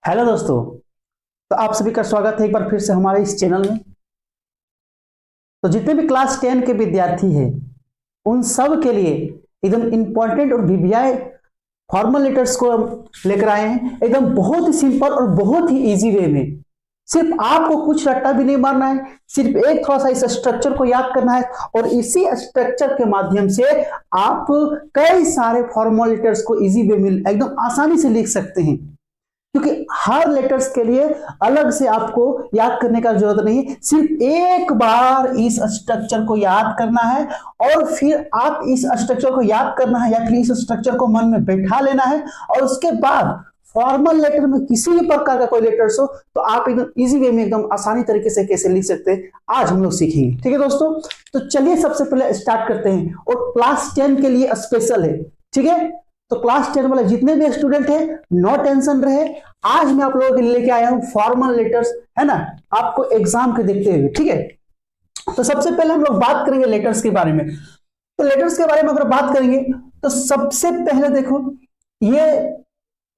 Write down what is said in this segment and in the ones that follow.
Hello दोस्तों। तो आप सभी का स्वागत है एक बार फिर से हमारे इस चैनल में। तो जितने भी क्लास 10 के विद्यार्थी हैं उन सब के लिए एकदम इंपॉर्टेंट और वीवीआई फॉर्मल लेटर्स को हम लेकर आए हैं, एकदम बहुत ही सिंपल और बहुत ही इजी वे में। सिर्फ आपको कुछ रट्टा भी नहीं मारना है, सिर्फ एक थोड़ा सा इस स्ट्रक्चर को याद करना है और इसी स्ट्रक्चर के माध्यम से आप कई सारे फॉर्मल लेटर्स को इजी वे में एकदम आसानी से लिख सकते हैं। क्योंकि हर लेटर्स के लिए अलग से आपको याद करने का जरूरत नहीं है, सिर्फ एक बार इस स्ट्रक्चर को याद करना है और फिर आप इस स्ट्रक्चर को याद करना है या फिर इस स्ट्रक्चर को मन में बैठा लेना है और उसके बाद फॉर्मल लेटर में किसी भी प्रकार का कोई लेटर्स हो तो आप एकदम इजी वे में एकदम आसानी तरीके से कैसे लिख सकते हैं आज हम लोग सीखेंगे। ठीक है दोस्तों, तो चलिए सबसे पहले स्टार्ट करते हैं और क्लास 10 के लिए स्पेशल है। ठीक है, तो क्लास 10 वाले जितने भी स्टूडेंट हैं नो टेंशन रहे, आज मैं आप लोगों के लिए लेके आया हूं फॉर्मल लेटर्स, है ना, आपको एग्जाम के देखते हुए। ठीक है, तो सबसे पहले हम लोग बात करेंगे लेटर्स के बारे में। तो लेटर्स के बारे में अगर बात करेंगे तो सबसे पहले देखो, ये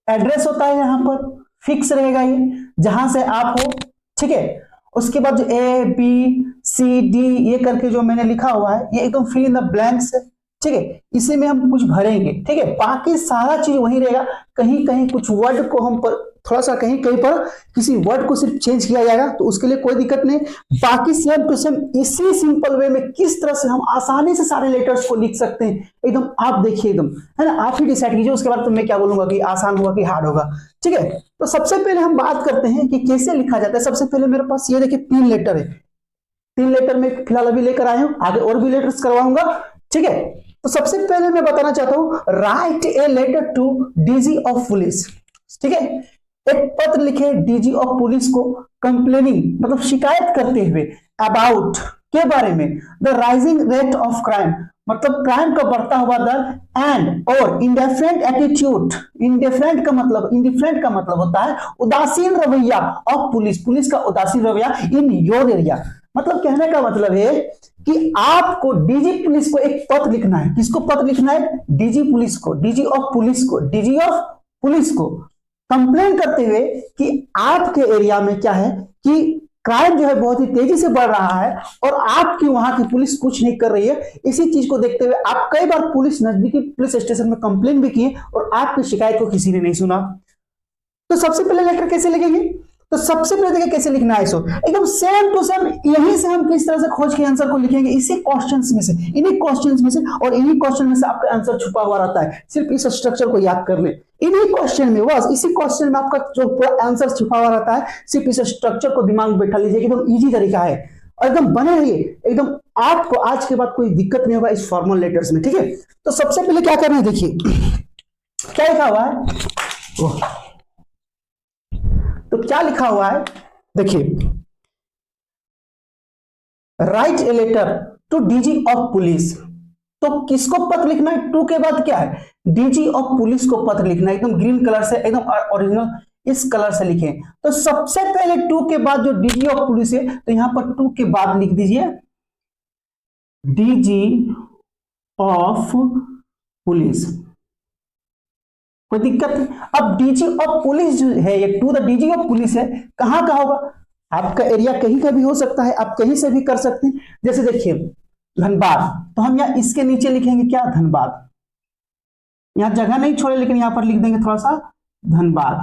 एड्रेस होता है, यहां पर फिक्स रहेगा ये जहां से आप हो। ठीक है, उसके बाद जो ए बी सी डी ये करके जो मैंने लिखा हुआ है ये एकदम फिल इन द ब्लैंक्स है। ठीक है, इसी में हम कुछ भरेंगे। ठीक है, बाकी सारा चीज वही रहेगा, कहीं कहीं कुछ वर्ड को हम पर थोड़ा सा कहीं कहीं पर किसी वर्ड को सिर्फ चेंज किया जाएगा तो उसके लिए कोई दिक्कत नहीं। बाकी सेम टू सेम इसी सिंपल वे में किस तरह से हम आसानी से सारे लेटर्स को लिख सकते हैं एकदम आप देखिए, एकदम है ना, आप ही डिसाइड कीजिए, उसके बाद तो मैं क्या बोलूंगा कि आसान होगा कि हार्ड होगा। ठीक है, तो सबसे पहले हम बात करते हैं कि कैसे लिखा जाता है। सबसे पहले मेरे पास ये देखिए 3 लेटर है, 3 लेटर में फिलहाल अभी लेकर आए हूं, आगे और भी लेटर्स करवाऊंगा। ठीक है, तो सबसे पहले मैं बताना चाहता हूं write a letter to DG of police. ठीक है, एक पत्र लिखे डीजी ऑफ पुलिस को कंप्लेनिंग मतलब शिकायत करते हुए अबाउट के बारे में the rising rate of crime मतलब क्राइम का बढ़ता हुआ दर एंड और इंडिफरेंट एटीट्यूड। इंडिफरेंट का मतलब होता है उदासीन रवैया ऑफ पुलिस, पुलिस का उदासीन रवैया इन योर एरिया। मतलब कहने का मतलब है कि आपको डीजी पुलिस को एक पत्र लिखना है। किसको पत्र लिखना है? डीजी पुलिस को, डीजी ऑफ पुलिस को, डीजी ऑफ पुलिस को कंप्लेन करते हुए कि आपके एरिया में क्या है कि क्राइम जो है बहुत ही तेजी से बढ़ रहा है और आपकी वहां की पुलिस कुछ नहीं कर रही है। इसी चीज को देखते हुए आप कई बार पुलिस नजदीकी पुलिस स्टेशन में कंप्लेन भी किए और आपकी शिकायत को किसी ने नहीं सुना। तो सबसे पहले लेटर कैसे लिखेंगे? तो सबसे पहले देखिए कैसे लिखना है इसको, एकदम सेम टू सेम यहीं से हम किस तरह से खोज के आंसर को लिखेंगे, इसी क्वेश्चंस में से, इन्हीं क्वेश्चंस में से, और इन्हीं क्वेश्चन में से आपका आंसर छुपा हुआ रहता है। सिर्फ इस स्ट्रक्चर को याद कर ले, इन्हीं क्वेश्चन में, बस इसी क्वेश्चन में आपका जो पूरा आंसर छुपा हुआ रहता है। सिर्फ इस स्ट्रक्चर को दिमाग में बैठा लीजिए, एकदम इजी तरीका है और एकदम बने रहिए, एकदम आपको आज के बाद कोई दिक्कत नहीं होगा इस फॉर्मल लेटर्स में। ठीक है, तो सबसे पहले क्या करना है, देखिए क्या लिखा हुआ है। तो क्या लिखा हुआ है देखिए, write a letter to DG of police. तो किसको पत्र लिखना है? टू के बाद क्या है? डीजी ऑफ पुलिस को पत्र लिखना है, एकदम ग्रीन कलर से, एकदम ओरिजिनल इस कलर से लिखें। तो सबसे पहले टू के बाद जो डीजी ऑफ पुलिस है तो यहां पर टू के बाद लिख दीजिए डीजी ऑफ पुलिस, कोई दिक्कत नहीं। अब डीजी ऑफ पुलिस जो है ये to the DG of police है, कहां का होगा? आपका एरिया कहीं का भी हो सकता है, आप कहीं से भी कर सकते हैं। जैसे देखिए धनबाद, तो हम यहां इसके नीचे लिखेंगे क्या? धनबाद। यहां जगह नहीं छोड़े लेकिन यहां पर लिख देंगे थोड़ा सा धनबाद,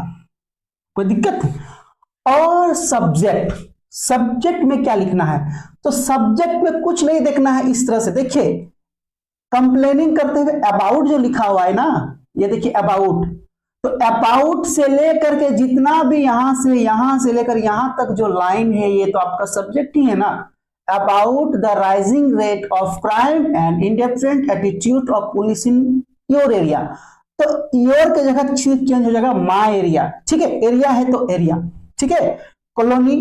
कोई दिक्कत नहीं। और सब्जेक्ट, सब्जेक्ट में क्या लिखना है? तो सब्जेक्ट में कुछ नहीं देखना है, इस तरह से देखिए कंप्लेनिंग करते हुए अबाउट जो लिखा हुआ है ना, ये देखिए अबाउट, तो अबाउट से लेकर के जितना भी यहां से लेकर यहां तक जो लाइन है ये तो आपका सब्जेक्ट ही है ना। About the rising rate of crime and indifferent attitude of police in your area. तो योर के जगह चेंज हो जाएगा माय एरिया। ठीक है, एरिया है तो एरिया, ठीक है, कॉलोनी।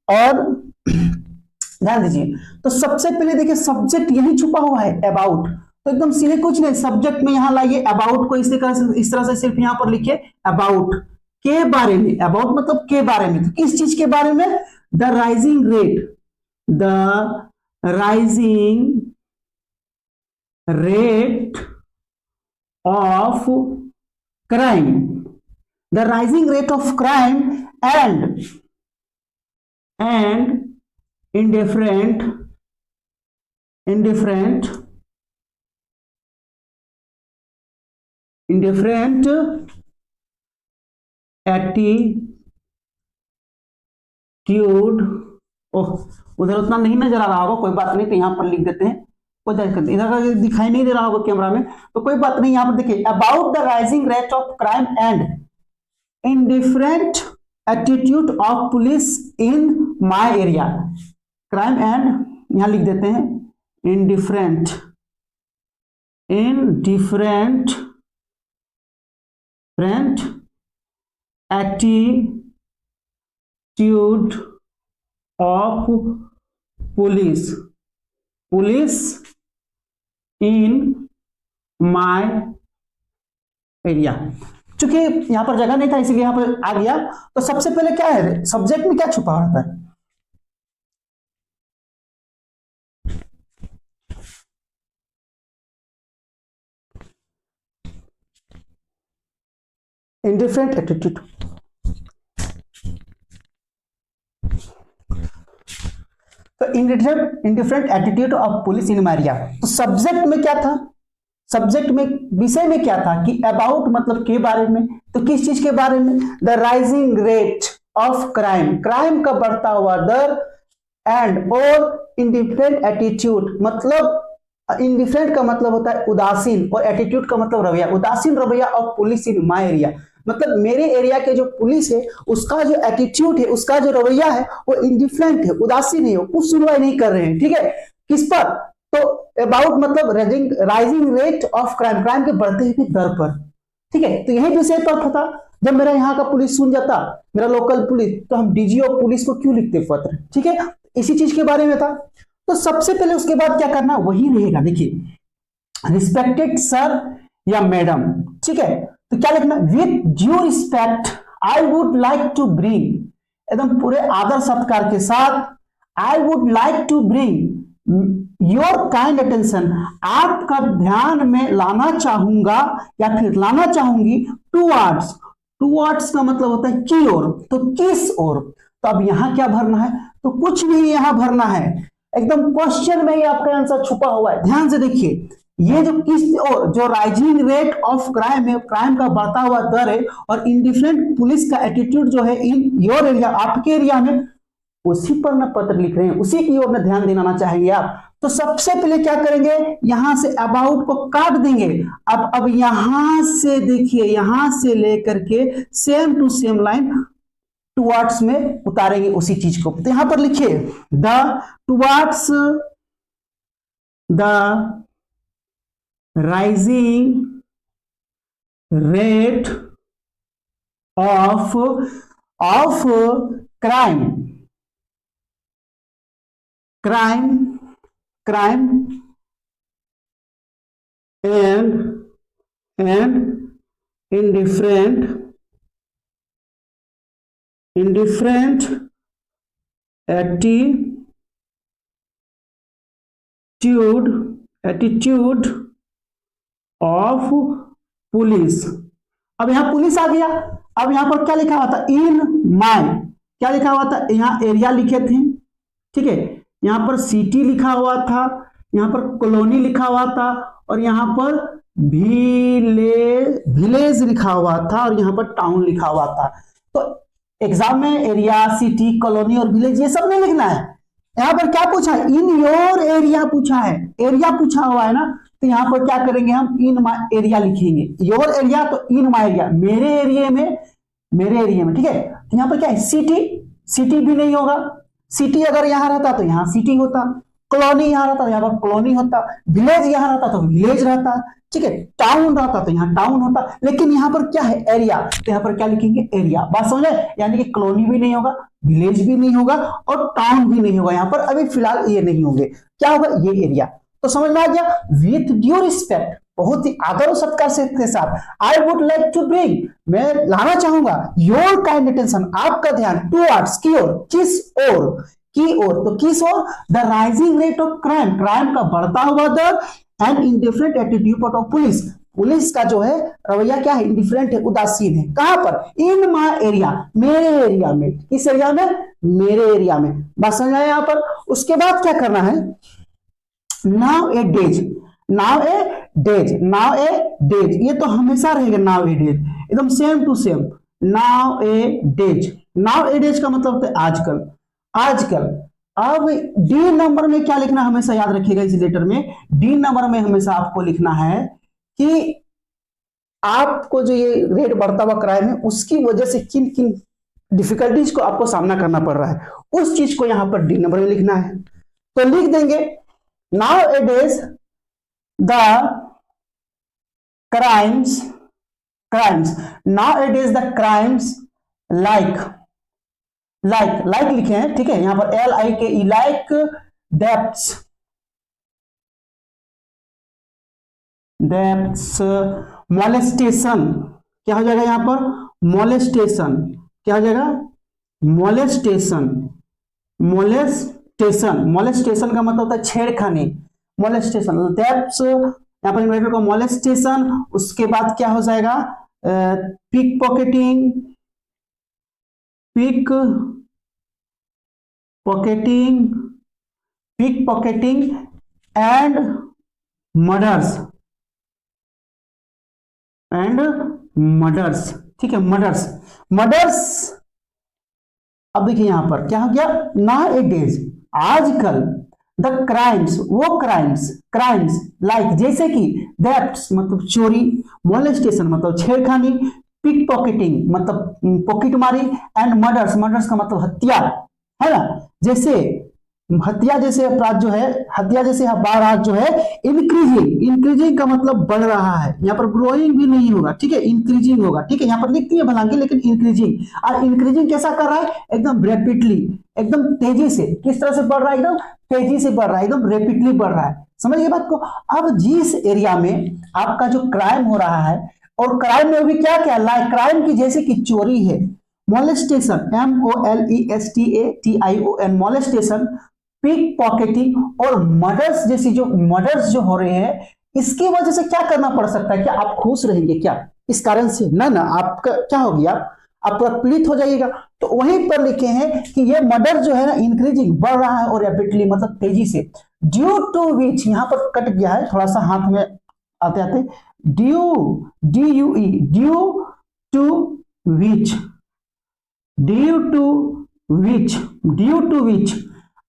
और ध्यान दीजिए, तो सबसे पहले देखिए सब्जेक्ट यही छुपा हुआ है अबाउट, तो एकदम सीधे कुछ नहीं, सब्जेक्ट में यहां लाइए अबाउट को, इस तरह से सिर्फ यहां पर लिखिए अबाउट के बारे में। अबाउट मतलब के बारे में, तो किस चीज के बारे में? The rising rate, the rising rate of crime the rising rate of crime and indifferent attitude. Oh, उधर उतना नहीं नजर आ रहा होगा, कोई बात नहीं, तो यहां पर लिख देते हैं, कोई दिक्कत नहीं, इधर का दिखाई नहीं दे रहा होगा कैमरा में, तो कोई बात नहीं, यहां पर देखिए, about the rising rate of crime and indifferent attitude of police in my area। Crime and यहां लिख देते हैं indifferent attitude of police in my area। चूंकि यहां पर जगह नहीं था इसलिए यहां पर आ गया, तो सबसे पहले क्या है, सब्जेक्ट में क्या छुपा रहता है, इंडिफरेंट एटीट्यूड। तो इंडिफरेंट एटीट्यूड ऑफ पुलिस इन मारिया, तो सब्जेक्ट में क्या था, सब्जेक्ट में विषय में क्या था कि अबाउट मतलब के बारे में, तो किस चीज के बारे में, the rising rate of crime, crime का बढ़ता हुआ दर, एंड और इंडिफरेंट एटीट्यूड, मतलब इंडिफरेंट का मतलब होता है उदासीन और एटीट्यूड का मतलब रवैया, उदासीन रवैया of police in my area, मतलब मेरे एरिया के जो पुलिस है उसका जो एटीट्यूड है, उसका जो रवैया है वो इंडिफरेंट है, उदासीन है, कुछ सुनवाई नहीं कर रहे हैं, ठीक है, किस पर, तो अबाउट मतलब rising rate of crime, crime के बढ़ते हुए दर पर, ठीक है, तो यही विषय पर था। जब मेरा यहाँ का पुलिस सुन जाता, मेरा लोकल पुलिस, तो हम डीजी ऑफ पुलिस को क्यों लिखते पत्र, ठीक है, इसी चीज के बारे में था। तो सबसे पहले उसके बाद क्या करना वही रहेगा, देखिए, रिस्पेक्टेड सर या मैडम, ठीक है, तो क्या लिखना, with due respect I would like to bring, एकदम पूरे आदर सत्कार के साथ, I would like to bring your kind attention, आपका ध्यान में लाना चाहूंगा या फिर लाना चाहूंगी, टूवर्ड्स, टूवर्ड्स का मतलब होता है की ओर, तो किस ओर, तो अब यहां क्या भरना है, तो कुछ नहीं यहां भरना है, एकदम क्वेश्चन में ही आपका आंसर छुपा हुआ है, ध्यान से देखिए, ये जो किस ओर, जो राइजिंग रेट ऑफ क्राइम है, क्राइम का बढ़ता हुआ दर है, और इंडिफरेंट पुलिस का एटीट्यूड जो है इन योर एरिया, आपके एरिया में, उसी पर ना पत्र लिख रहे हैं, उसी की ओर में ध्यान देना चाहेंगे आप। तो सबसे पहले क्या करेंगे, यहां से अबाउट को काट देंगे, अब यहां से देखिए, यहां से लेकर के same to same line towards में उतारेंगे उसी चीज को, तो यहां पर लिखिए the towards the rising rate of crime and indifferent attitude of police. अब यहां पुलिस आ गया, अब यहां पर क्या लिखा हुआ था, इन माय, क्या लिखा हुआ था, यहां एरिया लिखे थे, ठीक है, यहां पर सिटी लिखा हुआ था, यहां पर कॉलोनी लिखा हुआ था, और यहां पर विलेज लिखा हुआ था, और यहां पर टाउन लिखा हुआ था। तो एग्जाम में एरिया, सिटी, कॉलोनी और विलेज ये सब नहीं लिखना है, यहां पर क्या पूछा है, इन योर एरिया पूछा है, एरिया पूछा हुआ है ना, तो यहां पर क्या करेंगे हम, इन माय एरिया लिखेंगे, योर एरिया तो इन माय एरिया, मेरे एरिया में, ठीक है, तो यहां पर क्या है, सिटी भी नहीं होगा, सिटी अगर यहां रहता तो यहां सिटी होता, कॉलोनी यहां रहता तो यहां पर कॉलोनी होता, विलेज यहां रहता तो विलेज रहता, ठीक है, टाउन रहता तो यहां टाउन होता, लेकिन यहां पर क्या है, एरिया, तो यहां पर क्या लिखेंगे, एरिया, बात समझे, यानी कि कॉलोनी भी नहीं होगा, विलेज भी नहीं होगा, और टाउन भी नहीं होगा, यहां पर अभी फिलहाल ये नहीं होंगे, क्या होगा, ये एरिया। तो समझ में आ गया, विथ ड्यू रिस्पेक्ट, बहुत ही आदर और सत्कार से के साथ, I would like to bring, मैं लाना चाहूंगा, योर काइंड अटेंशन, आपका ध्यान, टुवर्ड्स, की ओर, किस ओर, की ओर, तो किस ओर, the rising rate of crime, crime का बढ़ता हुआ दर, and indifferent attitude of police, police का जो है रवैया क्या है, इंडिफरेंट है, उदासीन है। कहां पर, इन माय एरिया, मेरे एरिया में। किस एरिया में, मेरे एरिया में। बात समझ आया यहां पर। उसके बाद क्या करना है, nowadays, nowadays, nowadays, ये तो हमेशा रहेगा नाउ ए डेज, एकदम same to same. Nowadays, nowadays का मतलब होता है आजकल, आजकल। अब डी नंबर में क्या लिखना, हमेशा याद रखिएगा इस लेटर में, डी नंबर में हमेशा आपको लिखना है कि आपको जो ये रेट बढ़ता हुआ क्राइम है उसकी वजह से किन किन डिफिकल्टीज को आपको सामना करना पड़ रहा है, उस चीज को यहां पर डी नंबर में लिखना है। तो लिख देंगे nowadays the crimes nowadays the crimes like लिखे हैं, ठीक है, यहां पर LIKE, like debts molestation, क्या हो जाएगा यहां पर, molestation, क्या हो जाएगा, molestation का मतलब होता है छेड़खानी, मोलेस्टेशन, डेप्स यहां पर इन्वर्टेड को मोलेस्टेशन। उसके बाद क्या हो जाएगा, पिक पॉकेटिंग एंड मर्डर्स, ठीक है, मर्डर्स। अब देखिए यहां पर क्या हो गया, नाउ ए डेज, आजकल, द क्राइम्स, वो क्राइम्स लाइक जैसे कि डेप्ट्स मतलब चोरी, मोलेस्टेशन मतलब छेड़खानी, पिक पॉकेटिंग मतलब पॉकेटमारी, एंड मर्डर्स का मतलब हत्या, है ना। जैसे हत्या जैसे अपराध जो है, हत्या जैसे अपराध जो है इंक्रीजिंग का मतलब बढ़ रहा है, यहाँ पर ग्रोइंग भी नहीं होगा, ठीक है, इंक्रीजिंग होगा, ठीक है, यहाँ पर लिखती है भलांगी लेकिन इंक्रीजिंग। और इंक्रीजिंग कैसा कर रहा है, एकदम रैपिडली, एकदम तेजी से, किस तरह से बढ़ रहा है, एकदम तेजी से बढ़ रहा है, एकदम रैपिडली बढ़ रहा है, समझिए बात को। अब जिस एरिया में आपका जो क्राइम हो रहा है, और क्राइम में भी क्या क्या लाइक क्राइम की जैसे कि चोरी है, molestation, MOLESTATION, molestation, pickpocketing और मर्डर्स जैसी जो मर्डर्स जो हो रहे हैं, इसकी वजह से क्या करना पड़ सकता है, क्या आप खुश रहेंगे क्या इस कारण से, ना आपका क्या होगी, आप पूरा पीड़ित हो जाइएगा। तो वहीं पर लिखे हैं कि ये मर्डर जो है ना इंक्रीजिंग बढ़ रहा है और रैपिडली मतलब तेजी से, ड्यू टू विच, यहां पर कट गया है थोड़ा सा हाथ में आते आते, ड्यू टू विच।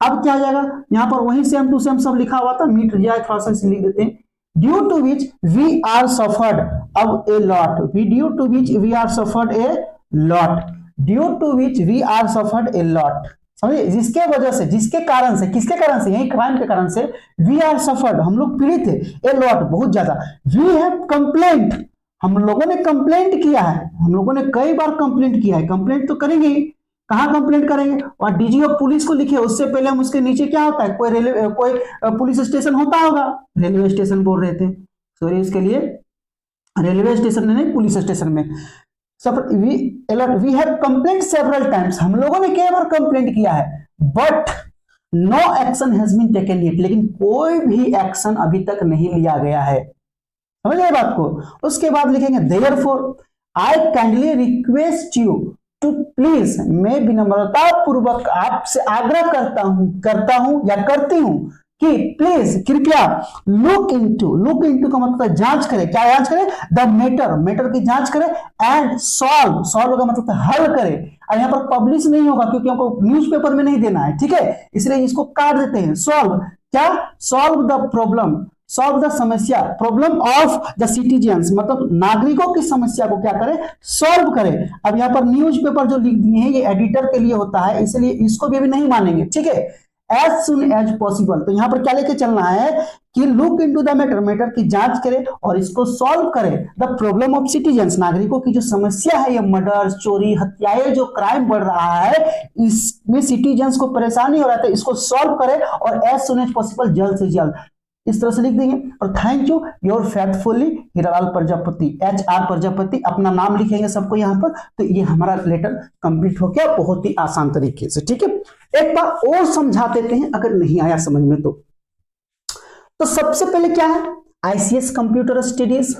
अब क्या आ जाएगा, यहां पर वही सेम टू सेम सब लिखा हुआ था, मिट जाए थोड़ा सा इसे लिख देते हैं, due to which we are suffered अब a lot, due to which we are suffered a lot, due to which we are suffered a lot, समझिए, जिसके वजह से, जिसके कारण से, किसके कारण से, यही क्राइम के कारण से, वी आर सफर्ड हम लोग पीड़ित थे, ए लॉट बहुत ज्यादा, वी हैव कंप्लेंट हम लोगों ने कंप्लेंट किया है, हम लोगों ने कई बार कंप्लेंट किया है, कंप्लेंट तो करेंगे ही, कहां कंप्लेंट करेंगे, और डीजी ऑफ पुलिस को लिखे, उससे पहले हम उसके नीचे क्या होता है, कोई पुलिस स्टेशन होता होगा, रेलवे स्टेशन बोल रहे थे, सॉरी इसके लिए, रेलवे स्टेशन में नहीं, पुलिस स्टेशन में। We have complaint several times हम लोगों ने कई बार कंप्लेंट किया है, but no action has been taken yet, लेकिन कोई भी एक्शन अभी तक नहीं लिया गया है, समझ गए बात को। उसके बाद लिखेंगे therefore I kindly request you to please, मैं विनम्रता पूर्वक आपसे आग्रह करता हूं या करती हूं कि प्लीज कृपया लुक इनटू का मतलब जांच करें, क्या जांच करें, द मैटर की जांच करें, एंड सॉल्व का मतलब हल करें, और यहां पर पब्लिश नहीं होगा क्योंकि हमको न्यूज़पेपर में नहीं देना है, ठीक है, इसलिए इसको काट देते हैं, solve the problem, solve the समस्या, प्रॉब्लम ऑफ द सिटीजन्स मतलब नागरिकों की समस्या को क्या करें, सॉल्व करें। अब यहाँ पर न्यूज़पेपर जो लिख दिए हैं ये एडिटर के लिए होता है, इसलिए इसको भी अभी नहीं मानेंगे, ठीक है, एज सुन एज पॉसिबल। तो यहां पर क्या लेके चलना है कि लुक इनटू द मैटर की जांच करें और इसको सॉल्व करें, द प्रॉब्लम ऑफ सिटीजन्स नागरिकों की जो समस्या है, ये मर्डर, चोरी, हत्याएं, जो क्राइम बढ़ रहा है, इसमें सिटीजन्स को परेशानी हो रहा है, तो इसको सॉल्व करें और एज सुन एज पॉसिबल, जल्द से जल्द, इस तरह से लिख देंगे। और thank you your faithfully Hiralal Prajapati, HR Prajapati, अपना नाम लिखेंगे सबको यहाँ पर। तो ये हमारा लेटर कंप्लीट हो गया बहुत ही आसान तरीके से, ठीक है। एक बार और समझा देते हैं अगर नहीं आया समझ में तो सबसे पहले क्या है, ICS कंप्यूटर स्टडीज,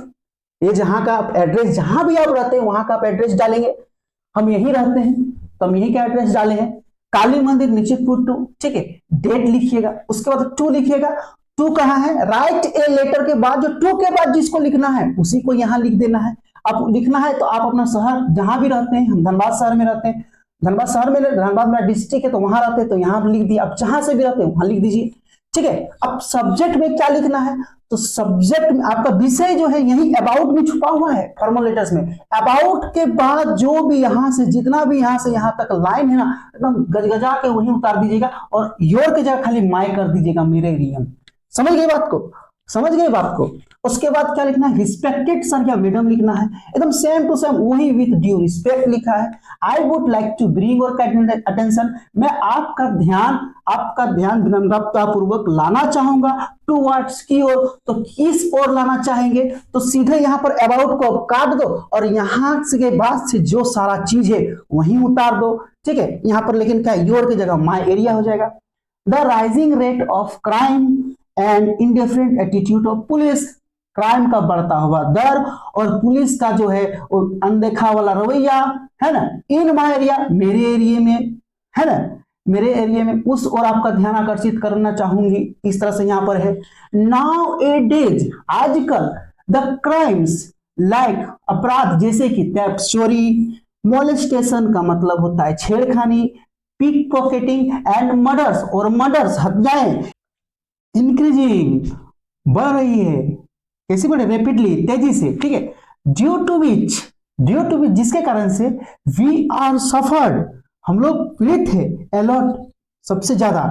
ये जहां का आप एड्रेस, जहां भी आप रहते हैं वहां का आप एड्रेस डालेंगे। हम यहीं रहते हैं तो हम यहीं का एड्रेस डाले हैं, काली मंदिर निश्चितपुर 2, ठीक है। डेट लिखिएगा, उसके बाद 2 लिखिएगा। 2 कहाँ है, राइट ए लेटर के बाद जो 2 के बाद जिसको लिखना है उसी को यहाँ लिख देना है। अब लिखना है तो आप अपना शहर जहां भी रहते हैं, हम धनबाद शहर में रहते हैं, धनबाद शहर में, धनबाद मेरा डिस्ट्रिक्ट है तो वहां रहते हैं तो यहाँ लिख दिया। अब जहां से भी रहते हैं वहां लिख दीजिए, ठीक है। अब सब्जेक्ट में क्या लिखना है, तो सब्जेक्ट में आपका विषय जो है यही अबाउट में छुपा हुआ है फॉर्मल लेटर्स में। अबाउट के बाद जो भी यहां से जितना भी यहां से यहां तक लाइन है ना, एकदम गजगजा के वही उतार दीजिएगा और योर के जगह खाली माय कर दीजिएगा, मेरे एरिया में। समझ गए बात को, समझ गए बात को। उसके बाद क्या लिखना है, रिस्पेक्टेड सर या मैडम लिखना है, एकदम सेम टू सेम वही विथ ड्यू रिस्पेक्ट लिखा है। I would like to bring our attention, मैं आपका ध्यान विनम्रता पूर्वक लाना चाहूंगा टूवर्ड्स की ओर, तो किस ओर लाना चाहेंगे, तो सीधे यहाँ पर अबाउट को काट दो और यहाँ से के बाद से जो सारा चीज है वही उतार दो, ठीक है। यहाँ पर लेकिन क्या, योर की जगह माई एरिया हो जाएगा। The rising rate of crime and indifferent attitude of police, crime का बढ़ता हुआ दर और पुलिस का जो है वो अनदेखा वाला रवैया है ना, इन माय एरिया, मेरे एरिया में है ना, मेरे एरिया में, उस और आपका ध्यान आकर्षित करना चाहूंगी। इस तरह से यहां पर है। नाउ ए डेज, आजकल द क्राइम्स लाइक, अपराध जैसे कि थेफ्ट चोरी, मोलेस्टेशन का मतलब होता है छेड़खानी, पिक पॉकेटिंग एंड मर्डर्स और मर्डर्स हत्याएं इंक्रीजिंग, बढ़ रही है। कैसे बढ़े, रेपिडली, तेजी से, ठीक है। ड्यू टू विच जिसके कारण से वी आर सफर्ड, हम लोग पीड़ित है, अलॉट सबसे ज्यादा,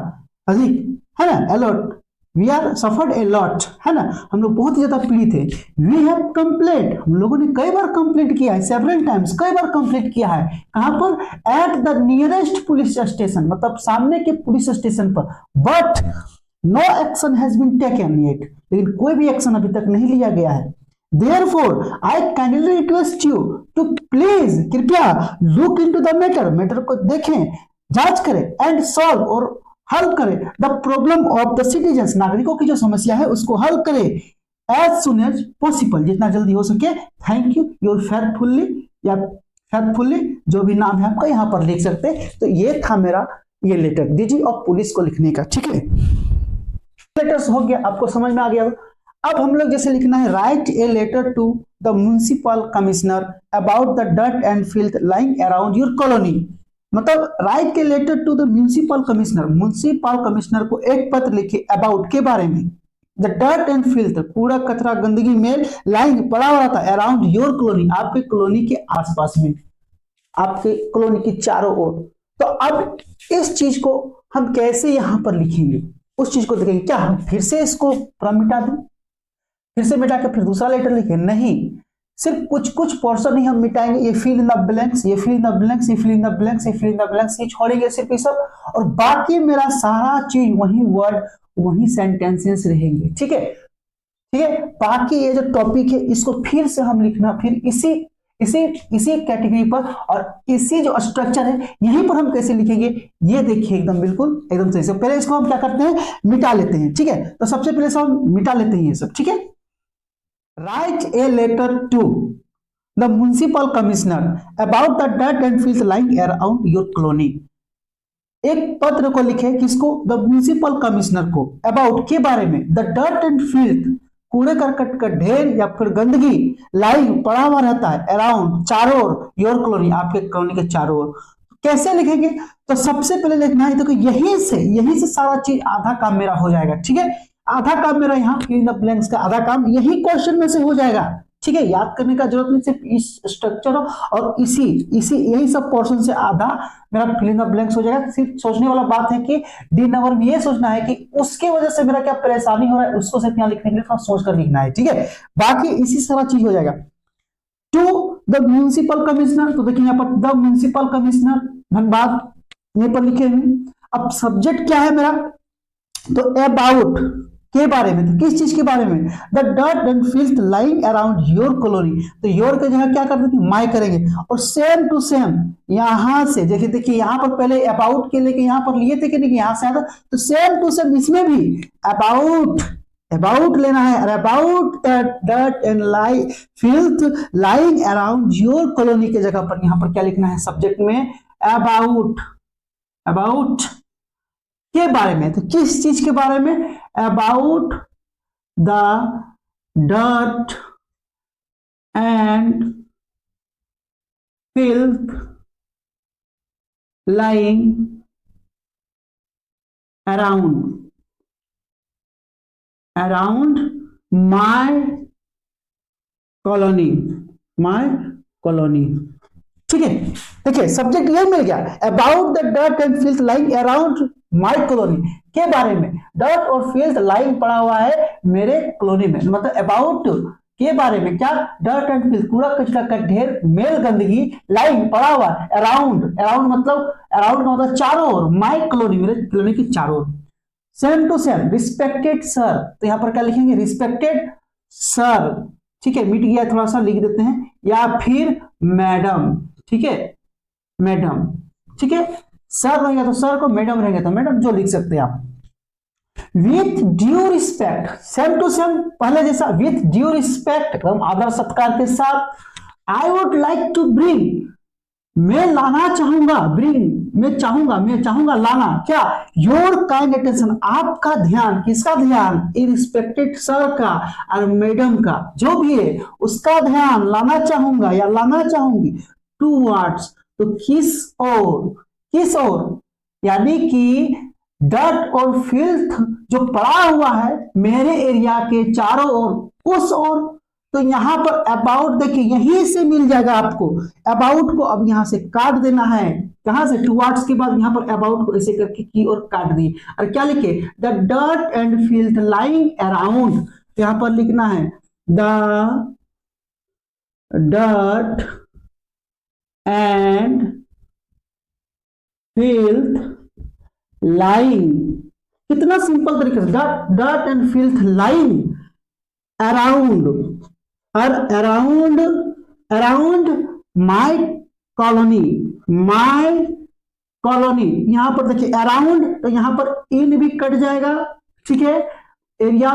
अधिक है ना, a lot, we are suffered a lot है ना, हम लोग बहुत ज्यादा पीड़ित है। वी हैव कंप्लेंट, हम लोगों ने कई बार कंप्लेंट किया है, सेवरल टाइम्स, कई बार कंप्लेंट किया है। कहां पर, at the nearest police station, मतलब सामने के पुलिस स्टेशन पर। But no action has been taken yet, लेकिन कोई भी एक्शन अभी तक नहीं लिया गया है। Therefore, I kindly request you to please, कृपया look into the matter, matter को देखें, जांच करें, and solve और हल करें the problem of the citizens, नागरिकों की जो समस्या है उसको हल करें as soon as possible, जितना जल्दी हो सके। थैंक यू, योर फेथफुल्ली या फेथफुल्ली, जो भी नाम है आपका यहाँ पर लिख सकते हैं। तो ये था मेरा ये लेटर दीजिए और पुलिस को लिखने का, ठीक है। लेटर्स हो गया, आपको समझ में आ गया। अब हम लोग जैसे लिखना है, write a letter to the municipal commissioner about the dirt and filth lying around your colony, मतलब write a letter to the municipal commissioner को एक पत्र लिखे अबाउट के बारे में, द डर्ट एंड फिल्थ कूड़ा कचरा गंदगी में, लाइंग पड़ा हुआ था अराउंड योर कॉलोनी, आपके कॉलोनी के आसपास में, आपके कॉलोनी के चारों ओर। तो अब इस चीज को हम कैसे यहां पर लिखेंगे, उस चीज को देखेंगे। क्या हम फिर से इसको मिटा दें, फिर से मिटा के फिर दूसरा लेटर लिखें? नहीं, सिर्फ कुछ कुछ पोर्शन ही हम मिटाएंगे। ये फिल इन द ब्लैंक्स, ये फिल इन द ब्लैंक्स, ये फिल इन द ब्लैंक्स, ये फिल इन द ब्लैंक्स, ये छोड़ेंगे सिर्फ ये सब, और बाकी मेरा सारा चीज वही वर्ड वही सेंटेंसेस रहेंगे, ठीक है, ठीक है। बाकी ये जो टॉपिक है इसको फिर से हम लिखना, फिर इसी कैटेगरी पर और इसी जो स्ट्रक्चर है यहीं पर हम कैसे लिखेंगे, ये देखिए एकदम बिल्कुल एकदम सही से। पहले इसको हम क्या करते हैं, मिटा लेते हैं, ठीक है। तो सबसे पहले हम मिटा लेते हैं ये सब, ठीक है। Write a letter to the municipal commissioner about the dirt and filth lying around your colony, एक पत्र को लिखे, किसको, द म्युनिसिपल कमिश्नर को, अबाउट के बारे में, द डर्ट एंड फिल्थ कूड़े करकट का ढेर या फिर गंदगी लाइंग पड़ा हुआ रहता है अराउंड चारों ओर योर कॉलोनी, आपके कॉलोनी के चारों ओर। कैसे लिखेंगे, तो सबसे पहले लिखना है, तो यहीं से सारा चीज आधा काम मेरा हो जाएगा, ठीक है। आधा काम मेरा यहाँ फिल इन द ब्लैंक्स का आधा काम यही क्वेश्चन में से हो जाएगा, ठीक है। याद करने का जरूरत नहीं, सिर्फ इस स्ट्रक्चर और इसी यही सब पोर्शन से आधा मेरा फिल इन द ब्लैंक्स हो जाएगा। सिर्फ सोचने वाला बात है कि डी नंबर में ये सोचना है कि उसके वजह से मेरा क्या परेशानी हो रहा है, उसको सिर्फ यहाँ लिखने के लिए थोड़ा सोच कर लिखना है, ठीक है। बाकी इसी सारा चीज हो जाएगा। टू द म्युनिसिपल कमिश्नर, तो देखिए यहाँ पर द म्युनिसिपल कमिश्नर धनबाद यहीं पर लिखे हुए। अब सब्जेक्ट क्या है मेरा, तो अबाउट के बारे में, तो किस चीज के बारे में, the dirt and filth lying around your colony, तो योर के जगह क्या कर देंगे, माय करेंगे। और सेम टू सेम यहां से देखिए यहां पर पहले अबाउट के लेके यहां पर लिए थे कि नहीं, यहां से आया था, तो सेम टू सेम इसमें भी अबाउट अबाउट लेना है, about dirt and filth lying around your colony के जगह पर यहां पर क्या लिखना है सब्जेक्ट में, अबाउट, अबाउट के बारे में, तो किस चीज के बारे में, about the dirt and filth lying around my colony, my colony. ठीक है, देखिए सब्जेक्ट ये मिल गया, about the dirt and filth lying around my colony, के बारे में, डर्ट और फिल्थ लाइंग पड़ा हुआ है मेरे कॉलोनी में, मतलब अबाउट के बारे में, क्या, डर्ट एंड फिल्थ कूड़ा कचरा का ढेर, मेल गंदगी, लाइंग पड़ा हुआ, अराउंड, अराउंड मतलब, अराउंड का मतलब चारों ओर, माय कॉलोनी मेरे कॉलोनी के चारों ओर। Same to same, respected sir, तो यहां पर क्या लिखेंगे, रिस्पेक्टेड सर, ठीक है, मिट गया थोड़ा सा, लिख देते हैं, या फिर मैडम, ठीक है, मैडम, ठीक है, सर रहेगा तो सर को, मैडम रहेगा तो मैडम, जो लिख सकते हैं आप। With due respect, same to same पहले जैसा, विथ ड्यू रिस्पेक्ट एकदम आदर सत्कार के साथ, I would like to bring, मैं लाना चाहूंगा, ब्रिंग मैं चाहूंगा लाना, क्या, योर काइंड अटेंशन, आपका ध्यान, किसका ध्यान, रिस्पेक्टेड सर का और मैडम का, जो भी है उसका ध्यान लाना चाहूंगा या लाना चाहूंगी, टूवर्ड्स, तो किस ओर, यानी कि डर्ट और फिल्थ जो पड़ा हुआ है मेरे एरिया के चारों ओर, उस ओर, तो यहां पर अबाउट देखिए यहीं से मिल जाएगा आपको, अबाउट को अब यहां से काट देना है, कहां से, टुवर्ड्स के बाद यहां पर अबाउट को ऐसे करके की और काट दिए, और क्या लिखे, the dirt and filth lying around, तो यहां पर लिखना है the dirt and filth lying, कितना सिंपल तरीके से, dirt and filth lying around, और अराउंड माय कॉलोनी, यहां पर देखिए अराउंड, तो यहां पर इन भी कट जाएगा, ठीक है, एरिया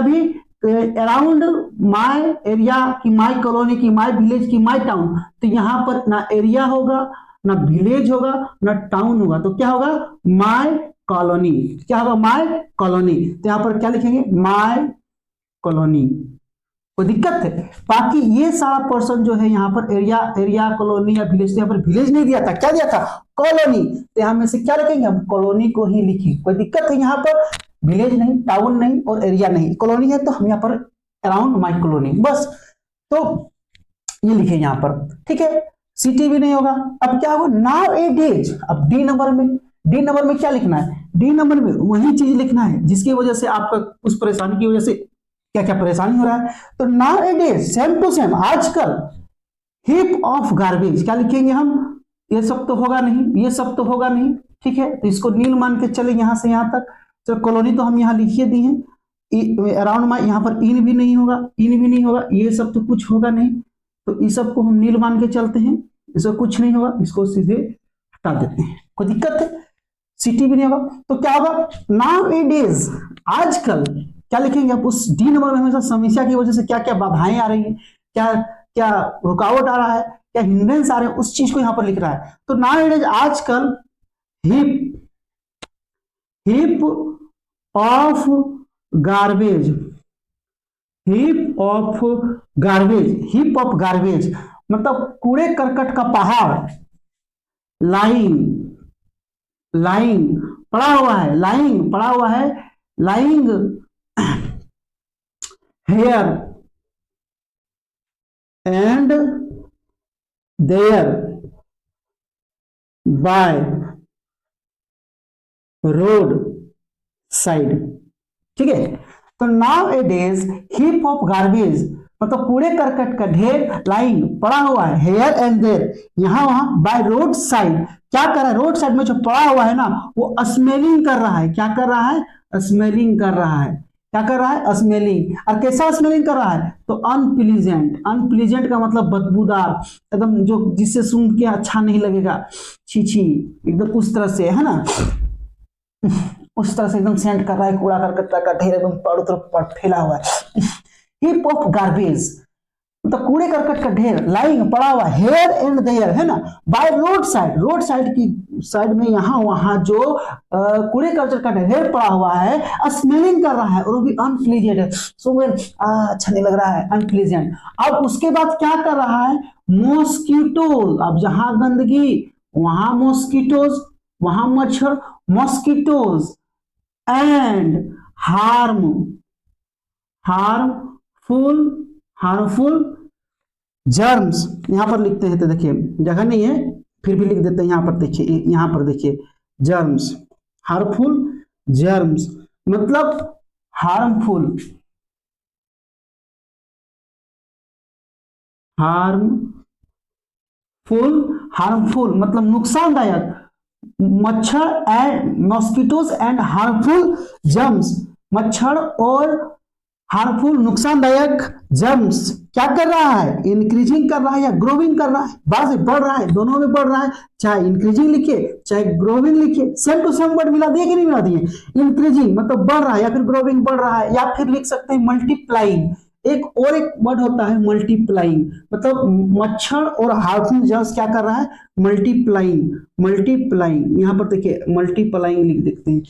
भी अराउंड माय एरिया की, माय कॉलोनी की, माय विलेज की, माय टाउन, तो यहां पर ना एरिया होगा, ना विलेज होगा, ना टाउन होगा, तो क्या होगा, माय कॉलोनी, क्या होगा, माय कॉलोनी, तो यहां पर क्या लिखेंगे, माय कॉलोनी, कोई दिक्कत है। बाकी ये सारा पर्सन जो है यहाँ पर एरिया कॉलोनी या विलेज, यहाँ पर विलेज नहीं दिया था, क्या दिया था, कॉलोनी, तो यहाँ में से क्या लिखेंगे हम, कॉलोनी को ही लिखी, कोई दिक्कत है, यहाँ पर विलेज नहीं, टाउन नहीं और एरिया नहीं, कॉलोनी है तो हम यहाँ पर अराउंड माई कॉलोनी, बस, तो ये लिखे यहाँ पर, ठीक है, सिटी भी नहीं होगा। अब क्या होगा, नाउ ए डेज, अब डी नंबर में क्या लिखना है, डी नंबर में वही चीज लिखना है जिसकी वजह से आपका उस परेशानी की वजह से क्या क्या परेशानी हो रहा है, तो nowadays, same to same, आजकल, हीप ऑफ गार्बेज, क्या लिखेंगे हम, ये सब तो होगा नहीं, ठीक है, तो इसको नील मान के चले यहां से यहां तक, तो कॉलोनी तो हम यहां लिखिए दी हैं, अराउंड माई, यहां पर इन भी नहीं होगा, ये सब तो कुछ होगा नहीं, तो इस सब को हम नील मान के चलते हैं, इसको कुछ नहीं होगा, इसको सीधे हटा देते हैं, कोई दिक्कत है, सिटी भी नहीं होगा, तो क्या होगा, नाउ ए डेज, आजकल, क्या लिखेंगे आप, उस डी नंबर में हमेशा समस्या की वजह से क्या क्या बाधाएं आ रही हैं, क्या क्या रुकावट आ रहा है, क्या हिंड्रेंस आ रहे हैं, उस चीज को यहां पर लिख रहा है, तो नाउ ए डेज, आजकल, heap of garbage, heap of garbage मतलब कूड़े करकट का पहाड़, लाइंग पड़ा हुआ है, lying here and there by road side, ठीक है, तो nowadays heap of garbage मतलब कूड़े करकट का ढेर, लाइंग पड़ा हुआ है, हेयर एंड देयर, यहां वहां, बाय रोड साइड, क्या कर रहा है, रोड साइड में जो पड़ा हुआ है ना, वो स्मेलिंग कर रहा है, क्या कर रहा है, स्मेलिंग कर रहा है, क्या कर रहा है, स्मेलिंग, और कैसा स्मेलिंग कर रहा है, तो अनप्लीजेंट का मतलब बदबूदार, एकदम जो जिससे सुन के अच्छा नहीं लगेगा, छी छी, एकदम उस तरह से, है ना, उस तरह से एकदम सेंड कर रहा है, कूड़ा करकट का ढेर एकदम चारों तरफ फैला हुआ है। हीप ऑफ गार्बेज मतलब कूड़े करकट का ढेर, लाइंग पड़ा हुआ हेयर एंड देयर, है ना, bye road side, road side की साइड में यहाँ वहां जो कूड़े करकट का ढेर पड़ा हुआ है, स्मेलिंग कर रहा है और वो भी अनप्लीजेंट, सो अच्छा नहीं लग रहा है, अनप्लीजेंट। अब उसके बाद क्या कर रहा है, मॉस्किटोज, अब जहां गंदगी वहां मॉस्किटोज, वहां मच्छर, मॉस्किटोज एंड हार्मफुल जर्म्स, यहां पर लिखते हैं तो देखिए जगह नहीं है फिर भी लिख देते हैं, यहां पर देखिए, यहां पर देखिए जर्म्स, हार्मफुल जर्म्स मतलब हार्मफुल मतलब नुकसानदायक, मच्छर and mosquitoes and harmful germs, मच्छर और हार्मफुल नुकसानदायक जर्म्स क्या कर रहा है, इंक्रीजिंग कर रहा है या ग्रोविंग कर रहा है, बाहर से बढ़ रहा है, दोनों में बढ़ रहा है, चाहे इंक्रीजिंग लिखिए चाहे ग्रोविंग लिखिए, सेम टू सेम वर्ड मिला दिए कि नहीं मिला दिए, इंक्रीजिंग मतलब बढ़ रहा है या फिर ग्रोविंग बढ़ रहा है, या फिर लिख सकते हैं मल्टीप्लाइंग, एक वर्ड होता है मल्टीप्लाइंग, मतलब मच्छर और हार्मफुल जर्म्स क्या कर रहा है, मल्टीप्लाइंग यहां पर देखिए मल्टीप्लाइंग लिख देते हैं,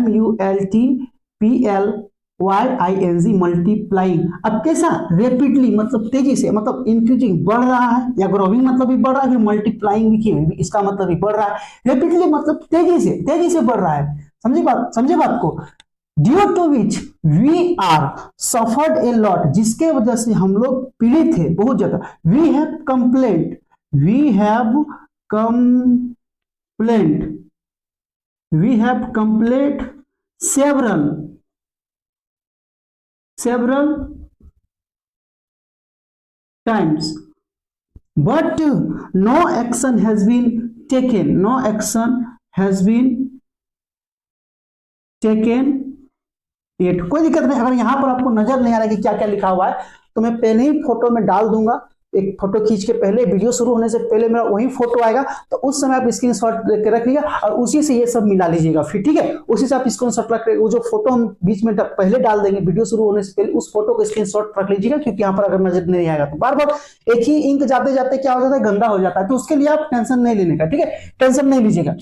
MULTIPLYING मल्टीप्लाइंग। अब कैसा, रेपिडली मतलब तेजी से, मतलब इंक्रीजिंग बढ़ रहा है, या ग्रोविंग मतलब भी बढ़ रहा है, फिर मल्टीप्लाइंग लिखिए इसका मतलब भी बढ़ रहा है, रेपिडली मतलब तेजी से बढ़ रहा है, समझे बात को, due to which we are suffered a lot, जिसके वजह से हम लोग पीड़ित थे बहुत ज्यादा, we have complaint several times but no action has been taken yet। कोई दिक्कत नहीं, अगर यहां पर आपको नजर नहीं आ रहा है कि क्या क्या लिखा हुआ है तो मैं पहले ही फोटो में डाल दूंगा, एक फोटो खींच के पहले, वीडियो शुरू होने से पहले मेरा वही फोटो आएगा, तो उस समय आप स्क्रीनशॉट लेकर रख लीजिएगा और उसी से ये सब मिला लीजिएगा फिर, ठीक है, उसी से आप स्क्रीनशॉट रख, वो जो फोटो हम बीच में पहले डाल देंगे वीडियो शुरू होने से पहले, उस फोटो को स्क्रीनशॉट रख लीजिएगा, क्योंकि यहाँ पर अगर नजर नहीं आएगा तो बार बार एक ही इंक जाते जाते क्या हो जाता है, गंदा हो जाता है, तो उसके लिए आप टेंशन नहीं लेने का, ठीक है, टेंशन नहीं लीजिएगा।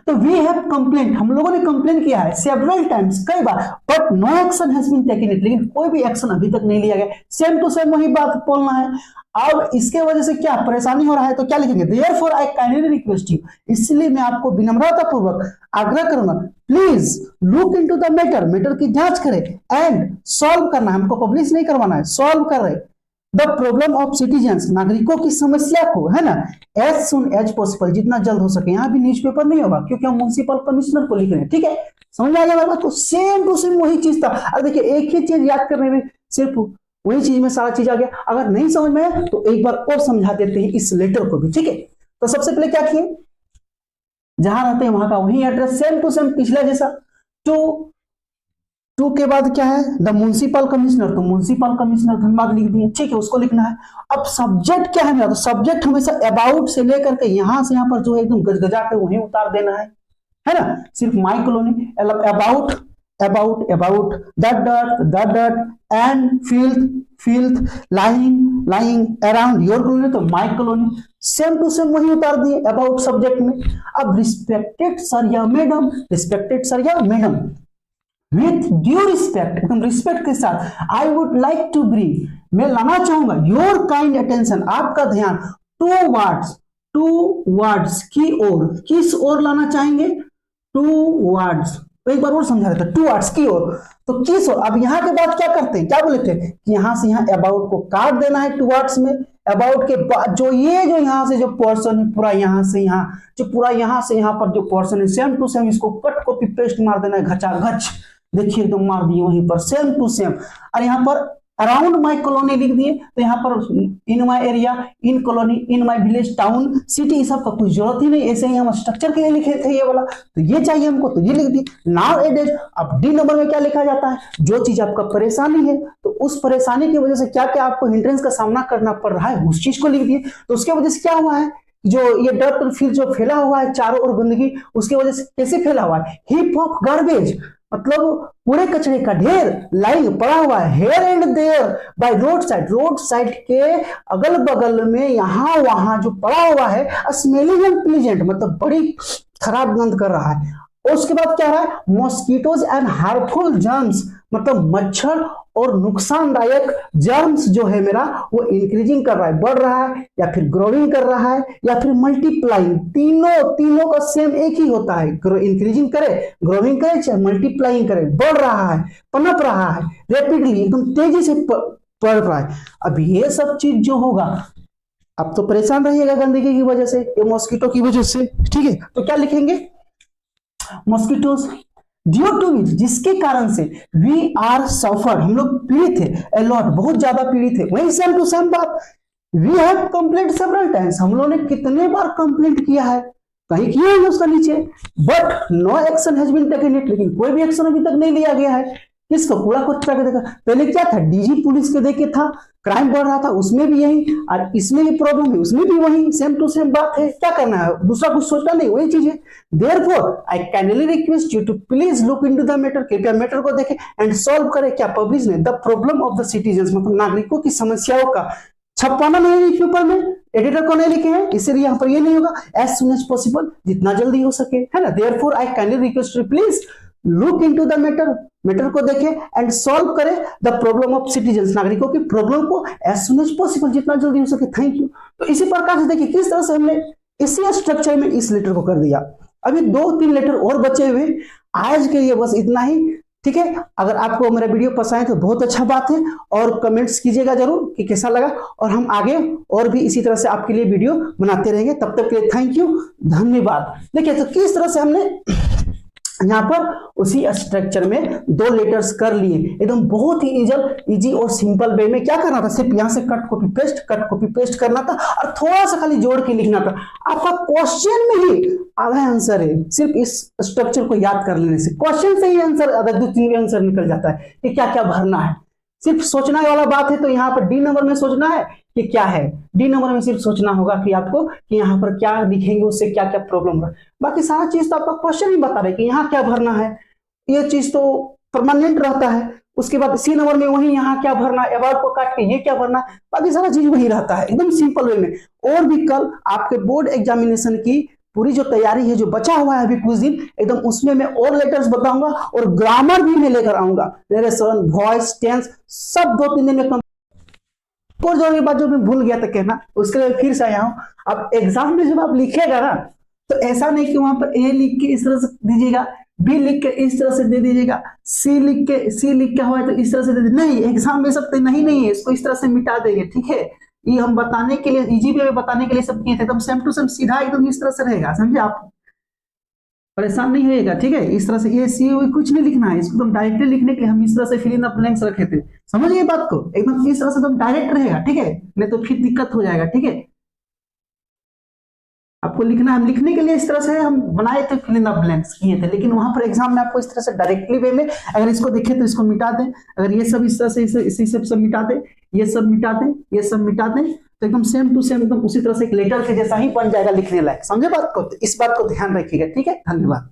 तो वी हैव कंप्लेंट, हम लोगों ने कंप्लेन किया है सेवरल टाइम्स, कई बार, but no action has been taken it, लेकिन कोई भी एक्शन अभी तक नहीं लिया गया, सेम टू सेम वही बात बोलना है। अब इसके वजह से क्या परेशानी हो रहा है तो क्या लिखेंगे, therefore I kindly request you, इसलिए मैं आपको विनम्रता पूर्वक आग्रह करूंगा, please look into the matter की जांच करें एंड सॉल्व करना, हमको पब्लिश नहीं करवाना है, सॉल्व कर रहे द प्रॉब्लम ऑफ सिटीजन्स, नागरिकों की समस्या को, है ना, एज सुन एज पॉसिबल, जितना जल्द हो सके, यहाँ भी न्यूज़पेपर नहीं होगा क्योंकि हम म्युनिसिपल कमिश्नर को लिख रहे हैं, ठीक है, समझ में आ गया बात को, सेम टू सेम वही चीज था। अब देखिए एक ही चीज याद करने में सिर्फ वही चीज में सारा चीज आ गया, अगर नहीं समझ में आया तो एक बार और समझा देते हैं इस लेटर को भी, ठीक है। तो सबसे पहले क्या किए, जहां रहते हैं वहां का वही एड्रेस, सेम टू सेम पिछला जैसा, टू के बाद क्या है, द म्युनिसिपल कमिश्नर, तो म्युनिसिपल कमिश्नर धनबाद लिख दिए, ठीक है, उसको लिखना है। अब सब्जेक्ट क्या है मेरा, तो सब्जेक्ट हमेशा अबाउट से लेकर के यहां से यहां पर जो है एकदम गजगजा के वहीं उतार देना है ना, सिर्फ my colony, about that and filth lying around your colony, तो my colony, same to same वही उतार दिए अबाउट सब्जेक्ट में। अब रिस्पेक्टेड सर या मैडम विथ ड्यू रिस्पेक्ट, एकदम रिस्पेक्ट के साथ, I would like to bring, मैं लाना चाहूंगा, योर काइंड अटेंशन, आपका ध्यान, टू वर्ड्स की ओर, किस ओर लाना चाहेंगे, टू वर्ड्स, तो एक बार और समझा देता, टू वर्ड्स की ओर, तो किस ओर। अब यहाँ के बाद क्या करते हैं, क्या बोले थे कि यहां से यहाँ अबाउट को काट देना है टू वर्ड्स में, अबाउट के बाद जो यहाँ से जो पोर्शन है पूरा यहाँ से यहाँ, जो पूरा यहाँ से यहाँ पर जो पोर्शन है सेम टू सेम, इसको कट कॉपी पेस्ट मार देना है, घचा घच, देखिए एकदम मार दिए वहीं पर सेम टू सेम। और यहाँ पर अराउंड माई कॉलोनी लिख दिए, तो यहाँ पर in my area, in colony, in my village, town, city, सब का कुछ जरूरत ही नहीं, ऐसे ही हम स्ट्रक्चर के लिए लिखे थे ये वाला, तो ये चाहिए हमको तो ये लिख दिए। नाउ एडेड, अब डी नंबर में क्या लिखा जाता है, जो चीज आपका परेशानी है तो उस परेशानी की वजह से क्या क्या आपको हिंड्रेंस का सामना करना पड़ रहा है उस चीज को लिख दिए। तो उसके वजह से क्या हुआ है जो ये डर्ट और फिर जो फैला हुआ है चारों ओर गंदगी, उसकी वजह से कैसे फैला हुआ है? हीप ऑफ गार्बेज, मतलब कूड़े कचरे का ढेर लाइंग पड़ा हुआ है here and there by road side के अगल बगल में यहाँ वहां जो पड़ा हुआ है, स्मेलिंग एंड प्लीजेंट, मतलब बड़ी खराब गंध कर रहा है। और उसके बाद क्या है? मॉस्किटोज एंड हार्मफुल जर्म्स, मतलब मच्छर और नुकसानदायक जर्म्स जो है मेरा वो इंक्रीजिंग कर रहा है, बढ़ रहा है, या फिर ग्रोइंग कर रहा है, या फिर मल्टीप्लाइंग। तीनों का सेम एक ही होता है, इंक्रीजिंग करे, ग्रोइंग करे, चाहे मल्टीप्लाइंग करे, बढ़ रहा है, पनप रहा है रेपिडली, एकदम तेजी से बढ़ रहा है। अब ये सब चीज जो होगा, अब तो परेशान रहिएगा गंदगी की वजह से, ये मॉस्किटो की वजह से, ठीक है? तो क्या लिखेंगे? मॉस्किटोज ड्यू टू विच, जिसके कारण से वी आर सफर, हम लोग पीड़ित थे, अलॉट, बहुत ज्यादा पीड़ित थे। वही सेम टू सेम बात, we have complaint several times, हम लोगों ने कितने बार कंप्लेंट किया है, कहीं किया है उसका नीचे, but no action has been taken it, लेकिन कोई भी एक्शन अभी तक नहीं लिया गया है। किसको? कूड़ा कचरा के देखा, पहले क्या था, डीजी पुलिस के देखे था, क्राइम बढ़ रहा था, उसमें भी यही, और इसमें भी प्रॉब्लम है, उसमें भी वही, सेम टू सेम बात है। क्या करना है, दूसरा कुछ सोचना नहीं, वही चीज है। Therefore I kindly request you to please look into the matter, कृपया मैटर को देखें एंड सॉल्व करें। क्या पब्लिश ने the problem of the citizen, मतलब नागरिकों की समस्याओं का छपवाना नहीं है न्यूज़पेपर में, एडिटर को नहीं लिखे हैं, इसलिए यहाँ पर ये नहीं होगा, एज सुन एज पॉसिबल, जितना जल्दी हो सके, है ना। Therefore I kindly request you please look into the matter को देखें एंड सॉल्व करें द प्रॉब्लम ऑफ सिटीजन, नागरिकों की प्रॉब्लम को एज सुन एज पॉसिबल, जितना जल्दी हो सके। Thank you. तो इसी प्रकार से देखिए किस तरह से हमने इसी स्ट्रक्चर में इस लेटर को कर दिया। अभी 2-3 लेटर और बचे हुए, आज के लिए बस इतना ही, ठीक है। अगर आपको मेरा वीडियो पसंद है तो बहुत अच्छा बात है, और कमेंट्स कीजिएगा जरूर कि कैसा लगा, और हम आगे और भी इसी तरह से आपके लिए वीडियो बनाते रहेंगे। तब तक के लिए थैंक यू, धन्यवाद। देखिए तो किस तरह से हमने यहाँ पर उसी स्ट्रक्चर में 2 लेटर्स कर लिए, एकदम बहुत ही इजी और सिंपल वे में। क्या करना था, सिर्फ यहाँ से कट कॉपी पेस्ट करना था, और थोड़ा सा खाली जोड़ के लिखना था। आपका क्वेश्चन में ही आधा आंसर है, सिर्फ इस स्ट्रक्चर को याद कर लेने से क्वेश्चन से ही आंसर, आधा 2-3 आंसर निकल जाता है कि क्या क्या भरना है। सिर्फ सोचना वाला बात है, तो यहाँ पर डी नंबर में सोचना है कि क्या है, डी नंबर में सिर्फ सोचना होगा कि आपको कि यहाँ पर क्या लिखेंगे, उससे क्या क्या प्रॉब्लम होगा। बाकी सारा चीज तो आपका क्वेश्चन ही बता रहे कि यहाँ क्या भरना है, ये चीज तो परमानेंट रहता है। उसके बाद सी नंबर में वही यहाँ क्या भरना है, अवार्ड को काट के ये क्या भरना है, बाकी सारा चीज वही रहता है, एकदम सिंपल वे में। और भी कल आपके बोर्ड एग्जामिनेशन की पूरी जो तैयारी है, जो बचा हुआ है अभी कुछ दिन, एकदम उसमें मैं और लेटर्स बताऊंगा, और ग्रामर भी मैं लेकर आऊंगा, नरेशन, वॉइस, टेंस, सब 2-3 दिन में। और जो ये बात जो मैं भूल गया था कहना, उसके लिए फिर से आया हूं। अब एग्जाम में जब आप लिखेगा ना, तो ऐसा नहीं कि वहां पर ए लिख के इस तरह से दीजिएगा, बी लिख के इस तरह से दे दीजिएगा, सी लिख के हुआ है तो इस तरह से दे दीजिए, नहीं, एग्जाम में सब नहीं है, इसको इस तरह से मिटा देंगे, ठीक है। ये हम बताने के लिए, इजी वे में बताने के लिए सब किए थे, एकदम सेम टू सेम सीधा एकदम इस तरह से रहेगा, समझे आप, परेशान नहीं होइएगा, ठीक है। इस तरह से ये सी कुछ नहीं लिखना है, इसको एकदम डायरेक्टली लिखने के लिए हम इस तरह से फिल इन द ब्लैंक्स रखे थे, समझिए बात को, एकदम इस तरह से एकदम डायरेक्ट रहेगा, ठीक है, नहीं तो फिर दिक्कत हो जाएगा, ठीक है। आपको लिखना, हम लिखने के लिए इस तरह से हम बनाए थे, फिल इन द ब्लैंक्स किए थे, लेकिन वहां पर एग्जाम में आपको इस तरह से डायरेक्टली वे में, अगर इसको देखें तो इसको मिटा दें, अगर ये सब इस तरह से इसी सब मिटा दें, ये सब मिटा दें, ये सब मिटा दें, तो एकदम सेम टू सेम एकदम उसी तरह से एक लेटर के जैसा ही बन जाएगा लिखने लायक, समझे बात को। इस बात को ध्यान रखिएगा, ठीक है, धन्यवाद।